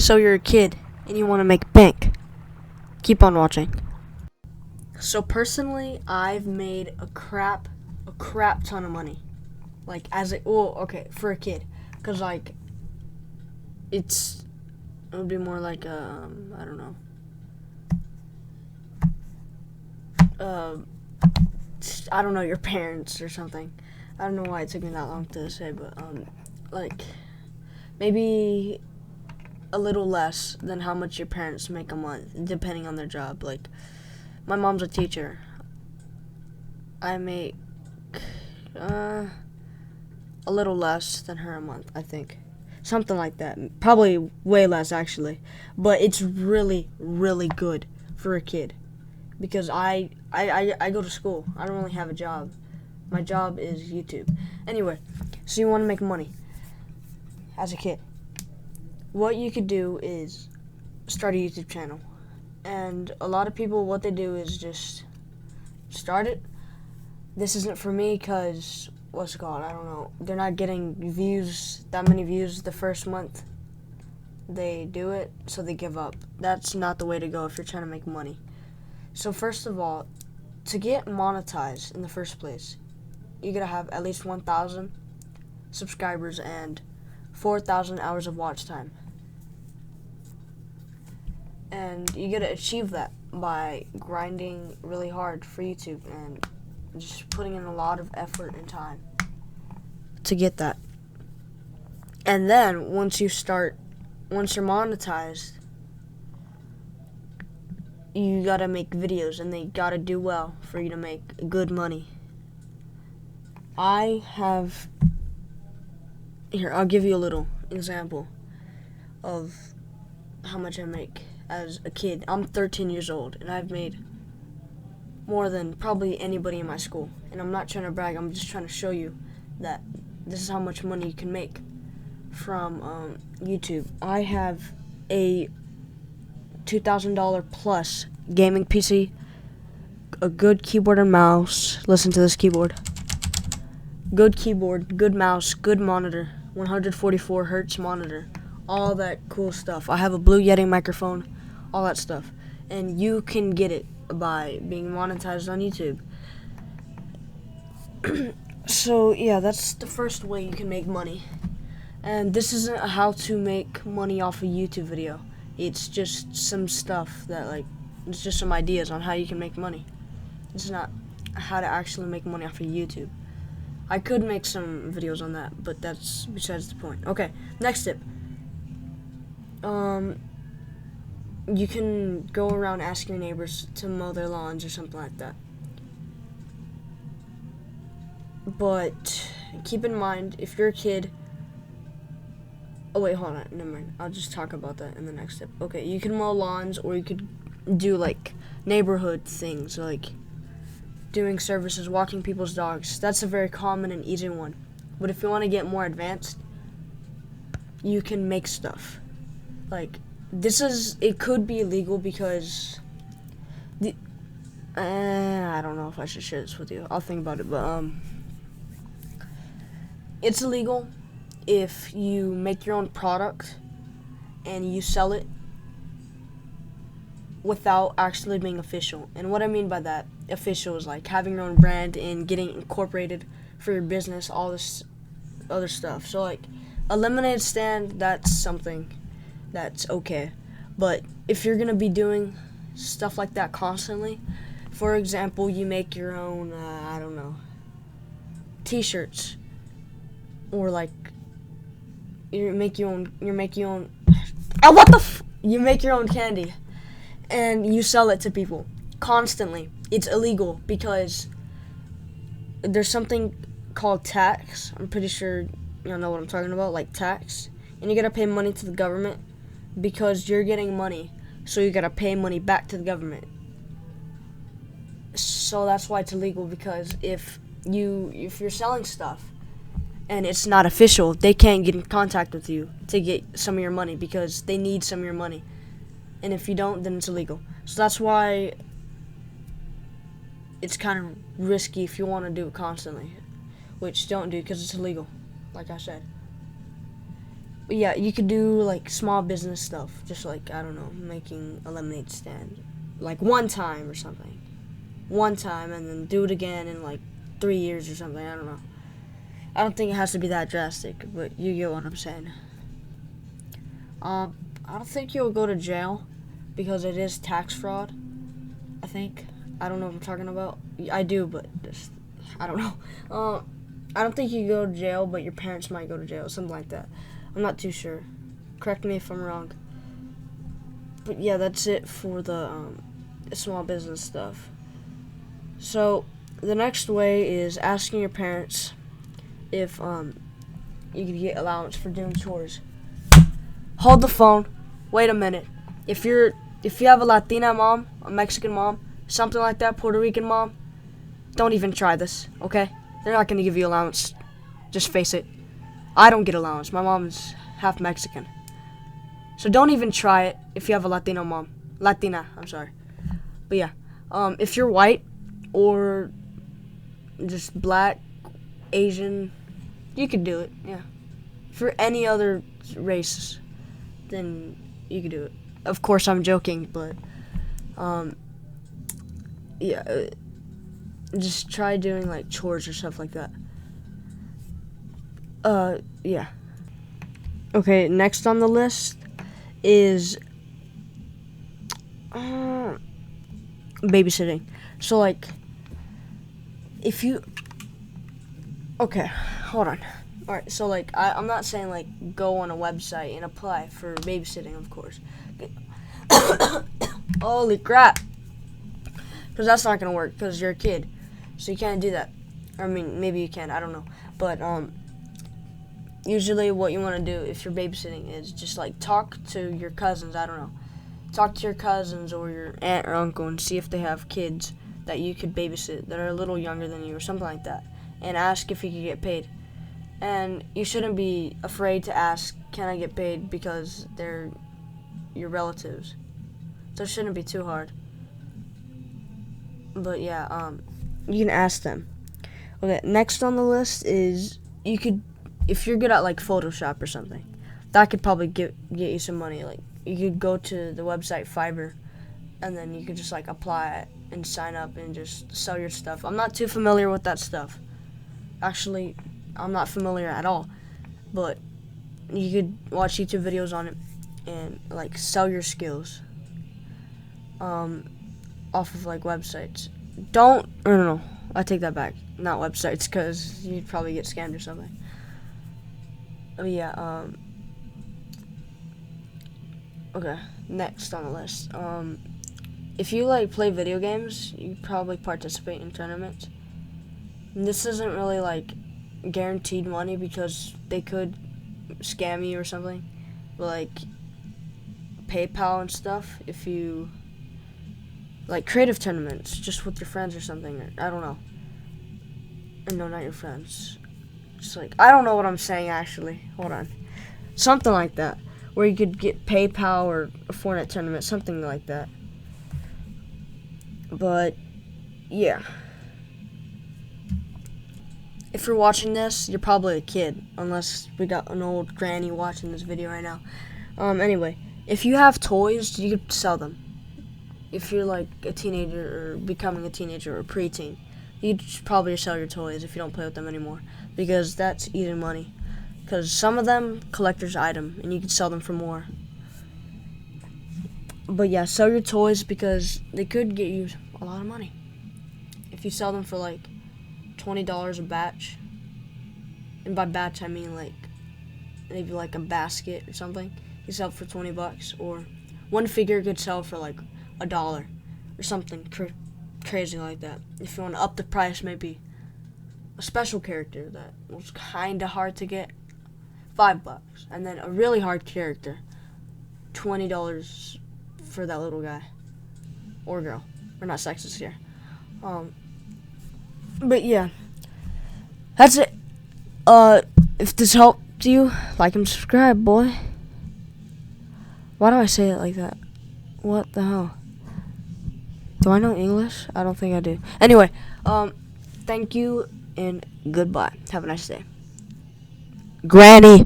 So you're a kid and you want to make bank. Keep on watching. So personally, I've made a crap ton of money. Like for a kid, cause like it would be more like I don't know. I don't know, your parents or something. I don't know why it took me that long to say, but like maybe a little less than how much your parents make a month, depending on their job. Like, my mom's a teacher. I make a little less than her a month, I think. Something like that. Probably way less, actually. But it's really, really good for a kid. Because I go to school. I don't really have a job. My job is YouTube. Anyway, so you want to make money as a kid. What you could do is start a YouTube channel. And a lot of people, what they do is just start it. This isn't for me because, what's it called? I don't know. They're not getting that many views the first month they do it, so they give up. That's not the way to go if you're trying to make money. So first of all, to get monetized in the first place, you gotta have at least 1,000 subscribers and 4,000 hours of watch time. And you gotta achieve that by grinding really hard for YouTube and just putting in a lot of effort and time to get that. And then once you're monetized, you gotta make videos and they gotta do well for you to make good money. I'll give you a little example of how much I make as a kid. I'm 13 years old and I've made more than probably anybody in my school. And I'm not trying to brag, I'm just trying to show you that this is how much money you can make from YouTube. I have a $2,000 plus gaming PC, a good keyboard and mouse. Listen to this keyboard. Good keyboard, good mouse, good monitor, 144 hertz monitor, all that cool stuff. I have a Blue Yeti microphone, all that stuff. And you can get it by being monetized on YouTube. So yeah, that's the first way you can make money. And this isn't how to make money off a YouTube video. It's just some stuff it's just some ideas on how you can make money. It's not how to actually make money off of YouTube. I could make some videos on that, but that's besides the point. Okay, next tip. You can go around asking your neighbors to mow their lawns or something like that. But keep in mind, if you're a kid... Oh wait, hold on, never mind. I'll just talk about that in the next step. Okay, you can mow lawns, or you could do like neighborhood things, like doing services, walking people's dogs. That's a very common and easy one. But if you want to get more advanced, you can make stuff. Like, it could be illegal because I don't know if I should share this with you. I'll think about it, but it's illegal if you make your own product and you sell it without actually being official. And what I mean by that, official, is like having your own brand and getting incorporated for your business, all this other stuff. So like a lemonade stand, that's something that's okay. But if you're gonna be doing stuff like that constantly, for example, you make your own I don't know, t-shirts, or like you make your own you make your own candy and you sell it to people constantly. It's illegal because there's something called tax. I'm pretty sure you know what I'm talking about, like tax. And you gotta pay money to the government because you're getting money, so you gotta pay money back to the government. So that's why it's illegal, because if you're selling stuff and it's not official, they can't get in contact with you to get some of your money because they need some of your money. And if you don't, then it's illegal. So that's why it's kind of risky if you want to do it constantly, which don't do because it's illegal, like I said. yeah, you could do like small business stuff, just like, I don't know, making a lemonade stand, like one time or something, one time, and then do it again in like 3 years or something. I don't know. I don't think it has to be that drastic, but you get what I'm saying. I don't think you'll go to jail because it is tax fraud. I think. I don't know what I'm talking about. I do, but just, I don't know. I don't think you go to jail, but your parents might go to jail, something like that. I'm not too sure. Correct me if I'm wrong. But yeah, that's it for the small business stuff. So the next way is asking your parents if you could get allowance for doing chores. Hold the phone. Wait a minute. If you have a Latina mom, a Mexican mom, something like that, Puerto Rican mom, don't even try this, okay? They're not going to give you allowance. Just face it. I don't get allowance. My mom's half Mexican. So don't even try it if you have a Latino mom. Latina, I'm sorry. But yeah, if you're white or just black, Asian, you could do it, yeah. For any other race, then you could do it. Of course, I'm joking, but yeah, just try doing like chores or stuff like that. Yeah. Okay, next on the list is babysitting. So like, if you, okay, hold on. Alright, so like, I'm not saying like go on a website and apply for babysitting, of course. Holy crap. Because that's not going to work because you're a kid. So you can't do that. I mean, maybe you can, I don't know. But usually what you want to do if you're babysitting is just like talk to your cousins, I don't know. Talk to your cousins or your aunt or uncle and see if they have kids that you could babysit that are a little younger than you or something like that. And ask if you could get paid. And you shouldn't be afraid to ask, can I get paid, because they're your relatives. So it shouldn't be too hard. But yeah, you can ask them. Okay, next on the list is you could, if you're good at like Photoshop or something, that could probably get you some money. Like you could go to the website Fiverr, and then you could just like apply and sign up and just sell your stuff. I'm not too familiar with that stuff. Actually, I'm not familiar at all. But you could watch YouTube videos on it and like sell your skills off of like websites. No, I take that back. Not websites, because you'd probably get scammed or something. Oh yeah, okay, next on the list. If you like play video games, you probably participate in tournaments. And this isn't really like guaranteed money because they could scam you or something. But like PayPal and stuff, if you like creative tournaments just with your friends or something, or, I don't know. Or no, not your friends. Just like, I don't know what I'm saying actually. Hold on. Something like that. Where you could get PayPal or a Fortnite tournament, something like that. But yeah. If you're watching this, you're probably a kid, unless we got an old granny watching this video right now. Anyway, if you have toys, you could sell them. If you're like a teenager or becoming a teenager or preteen, you should probably sell your toys if you don't play with them anymore, because that's eating money. Because some of them, collector's item, and you can sell them for more. But yeah, sell your toys because they could get you a lot of money. If you sell them for like $20 a batch, and by batch I mean like maybe like a basket or something, you sell it for $20, or one figure could sell for like $1 or something crazy like that. If you want to up the price, maybe a special character that was kind of hard to get, $5, and then a really hard character, $20 for that little guy or girl. We're not sexist here. But yeah, that's it. If this helped you, like and subscribe, boy. Why do I say it like that? What the hell? Do I know English? I don't think I do. Anyway, thank you and goodbye. Have a nice day. Granny.